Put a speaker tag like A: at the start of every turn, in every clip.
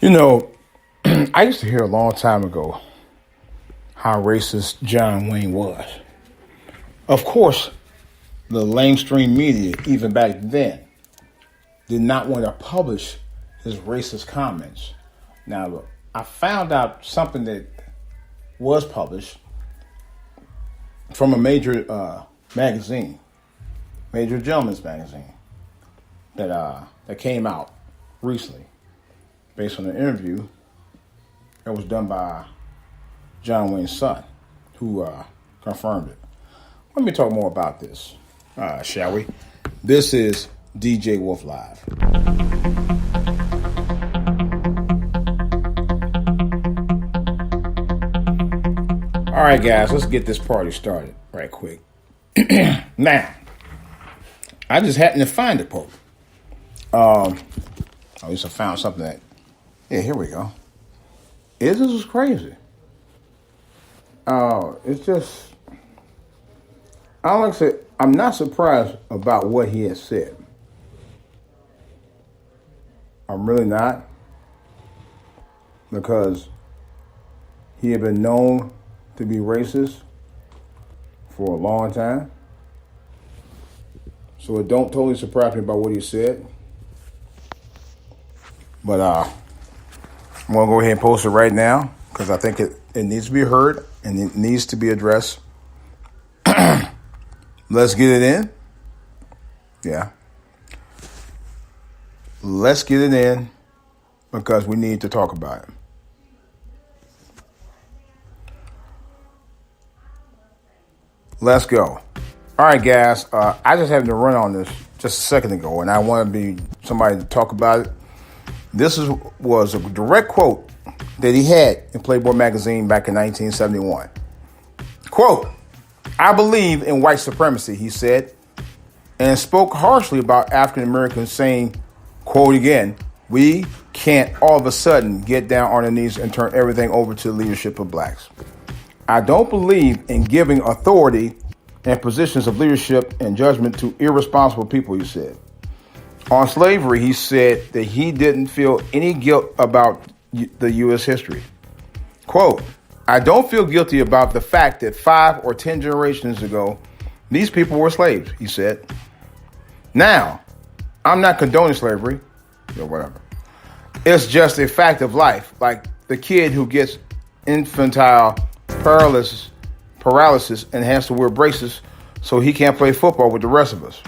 A: You know, I used to hear a long time ago how racist John Wayne was. Of course, the mainstream media, even back then, did not want to publish his racist comments. Now, look, I found out something that was published from a major magazine, major gentleman's magazine, that came out recently, based on an interview that was done by John Wayne's son, who confirmed it. Let me talk more about this, shall we? This is DJ Wolf Live. All right, guys, let's get this party started right quick. Now, I just happened to find it, Pope. At least I found something that, yeah, here we go. This is crazy. It's just, I like to say, I'm not surprised about what he has said. I'm really not, because he had been known to be racist for a long time. So it don't totally surprise me about what he said. But I'm going to go ahead and post it right now because I think it needs to be heard and it needs to be addressed. Let's get it in. Yeah. Let's get it in because we need to talk about it. Let's go. All right, guys. I just happened to run on this just a second ago, and I want to be somebody to talk about it. This was a direct quote that he had in Playboy magazine back in 1971. Quote, "I believe in white supremacy," he said, and spoke harshly about African Americans, saying, quote again, "We can't all of a sudden get down on our knees and turn everything over to the leadership of blacks. I don't believe in giving authority and positions of leadership and judgment to irresponsible people," he said. On slavery, he said that he didn't feel any guilt about the U.S. history. Quote, "I don't feel guilty about the fact that 5 or 10 generations ago, these people were slaves," he said. "Now, I'm not condoning slavery, or whatever. It's just a fact of life, like the kid who gets infantile paralysis and has to wear braces so he can't play football with the rest of us."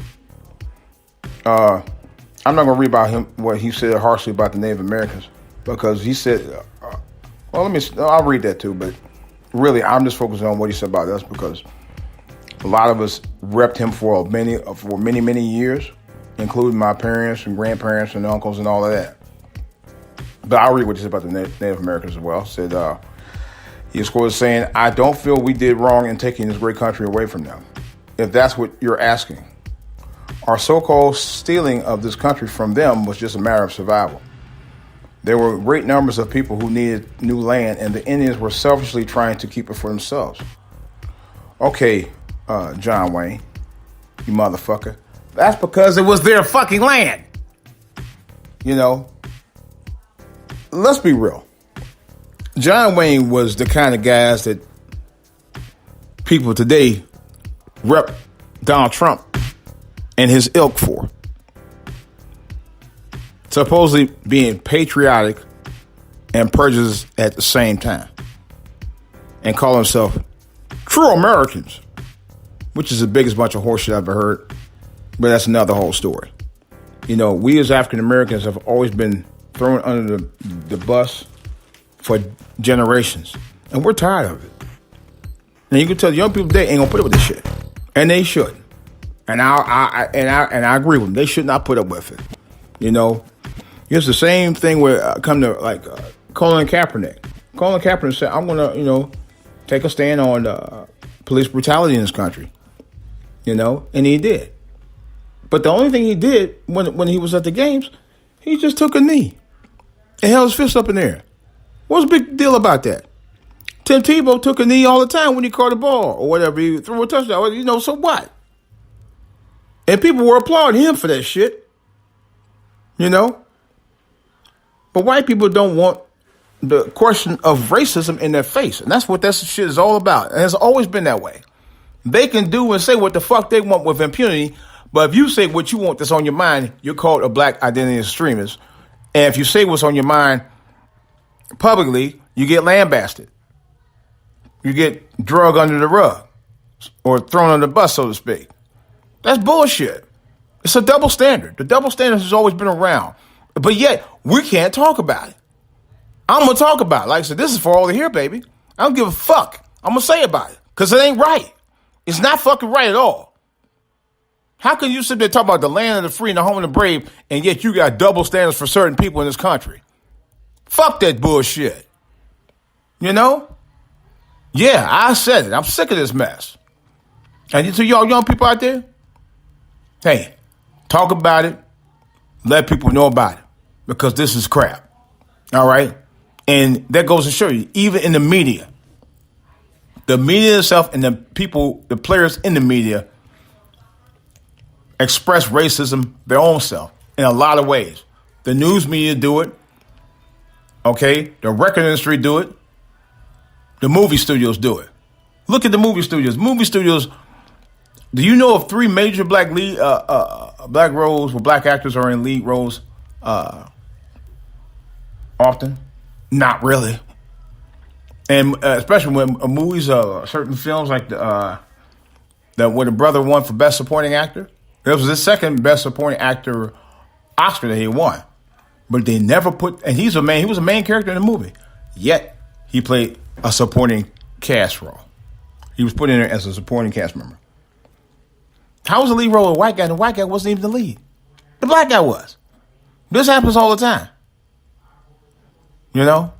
A: I'm not going to read about him, what he said harshly about the Native Americans, because he said, I'll read that too, but really I'm just focusing on what he said about us because a lot of us repped him for many years, including my parents and grandparents and uncles and all of that. But I'll read what he said about the Native Americans as well. Said, he was quoted saying, "I don't feel we did wrong in taking this great country away from them, if that's what you're asking. Our so-called stealing of this country from them was just a matter of survival. There were great numbers of people who needed new land, and the Indians were selfishly trying to keep it for themselves." Okay, John Wayne, you motherfucker. That's because it was their fucking land. You know, let's be real. John Wayne was the kind of guys that people today rep Donald Trump and his ilk for. Supposedly being patriotic and prejudiced at the same time. And call themselves true Americans, which is the biggest bunch of horseshit I've ever heard. But that's another whole story. You know, we as African Americans have always been thrown under the bus for generations. And we're tired of it. And you can tell the young people today ain't gonna put up with this shit. And they shouldn't. And I agree with them. They should not put up with it. You know, it's the same thing where come to like Colin Kaepernick. Colin Kaepernick said, "I'm gonna, take a stand on police brutality in this country." And he did. But the only thing he did when he was at the games, he just took a knee and held his fist up in the air. What's the big deal about that? Tim Tebow took a knee all the time when he caught a ball or whatever. He threw a touchdown. So what? And people were applauding him for that shit. But But white people don't want the question of racism in their face. And that's what that shit is all about. And it's always been that way. They can do and say what the fuck they want with impunity. But if you say what you want that's on your mind, you're called a black identity extremist. And if you say what's on your mind publicly, you get lambasted. You get drug under the rug or thrown on the bus, so to speak. That's bullshit. It's a double standard. The double standard has always been around. But yet, we can't talk about it. I'm going to talk about it. Like I said, this is for all to hear, baby. I don't give a fuck. I'm going to say about it. Because it ain't right. It's not fucking right at all. How can you sit there and talk about the land of the free and the home of the brave, and yet you got double standards for certain people in this country? Fuck that bullshit. You know? Yeah, I said it. I'm sick of this mess. And to y'all young people out there, hey, talk about it. Let people know about it. Because this is crap. All right? And that goes to show you, even in the media itself and the people, the players in the media express racism their own self in a lot of ways. The news media do it. Okay? The record industry do it. The movie studios do it. Look at the movie studios. Movie studios, do you know of 3 major black roles where black actors are in lead roles often? Not really. And especially when movies, certain films like that where the brother won for Best Supporting Actor. It was his second Best Supporting Actor Oscar that he won. But they never put, and he was a main character in the movie. Yet, he played a supporting cast role. He was put in there as a supporting cast member. How was the lead role a white guy, and the white guy wasn't even the lead? The black guy was. This happens all the time. You know?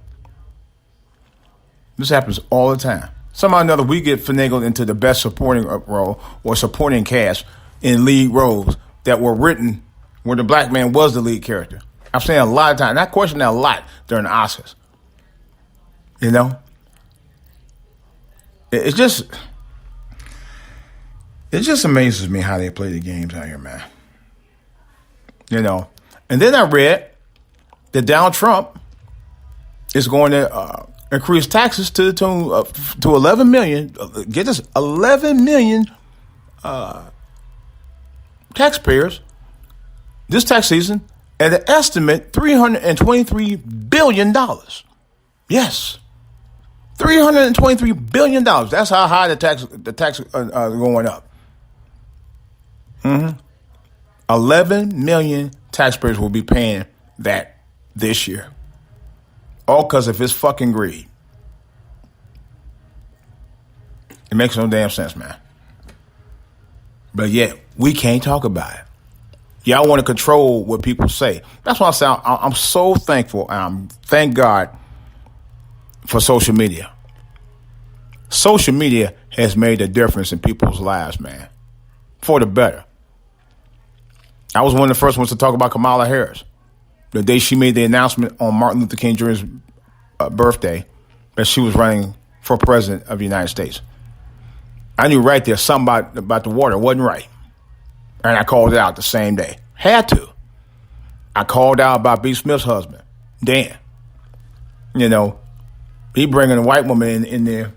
A: This happens all the time. Somehow or another, we get finagled into the best supporting role or supporting cast in lead roles that were written where the black man was the lead character. I'm saying a lot of times, and I question that a lot during the Oscars. You know? It just amazes me how they play the games out here, man. You know? And then I read that Donald Trump is going to increase taxes to the tune of, to 11 million. Get this, 11 million taxpayers this tax season at an estimate $323 billion. Yes. $323 billion. That's how high the tax are going up. 11 million taxpayers will be paying that this year. All because of his fucking greed. It makes no damn sense, man. But yet, we can't talk about it. Y'all want to control what people say. That's why I'm so thankful. Thank God for social media. Social media has made a difference in people's lives, man. For the better. I was one of the first ones to talk about Kamala Harris. The day she made the announcement on Martin Luther King Jr.'s birthday that she was running for president of the United States. I knew right there something about the water wasn't right. And I called it out the same day. Had to. I called out about B. Smith's husband, Dan. You know, he bringing a white woman in there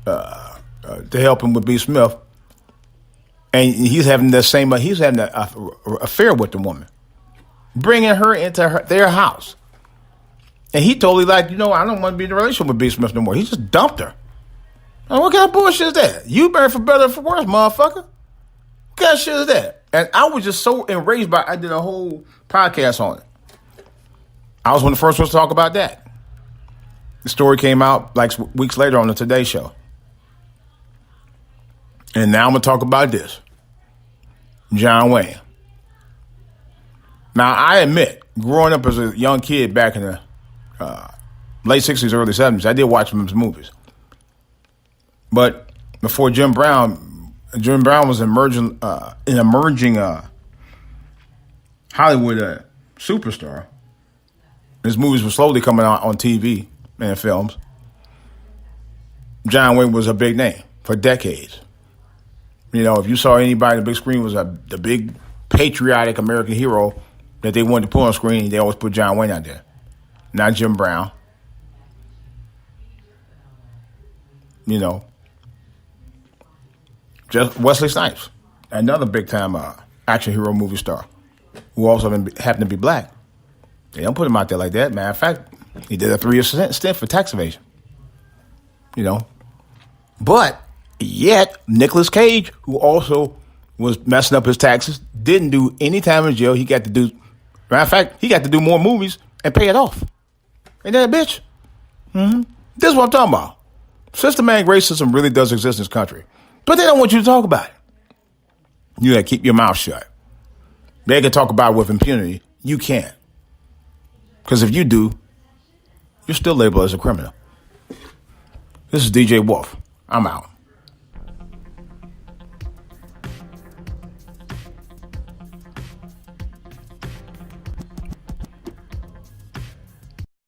A: to help him with B. Smith. And he's having an affair with the woman. Bringing her into their house. And he totally I don't want to be in a relationship with B. Smith no more. He just dumped her. What kind of bullshit is that? You married for better or for worse, motherfucker. What kind of shit is that? And I was just so enraged by it. I did a whole podcast on it. I was one of the first ones to talk about that. The story came out like weeks later on the Today Show. And now I'm going to talk about this. John Wayne. Now, I admit, growing up as a young kid back in the late 60s, early 70s, I did watch some of his movies. But before Jim Brown was an emerging Hollywood superstar. His movies were slowly coming out on TV and films. John Wayne was a big name for decades. You know, if you saw anybody on the big screen was the big patriotic American hero that they wanted to put on screen, they always put John Wayne out there. not Jim Brown. You know, just Wesley Snipes, another big time action hero movie star, who also happened to be black. They don't put him out there like that. Matter of fact, he did a 3-year stint for tax evasion. You know, but yet Nicolas Cage, who also was messing up his taxes, didn't do any time in jail. He got to do, matter of fact, he got to do more movies and pay it off. Ain't that a bitch? This is what I'm talking about. Systematic racism really does exist in this country, but they don't want you to talk about it. You gotta keep your mouth shut. They can talk about it with impunity. You can't. Because if you do, you're still labeled as a criminal. This is DJ Wolf. I'm out.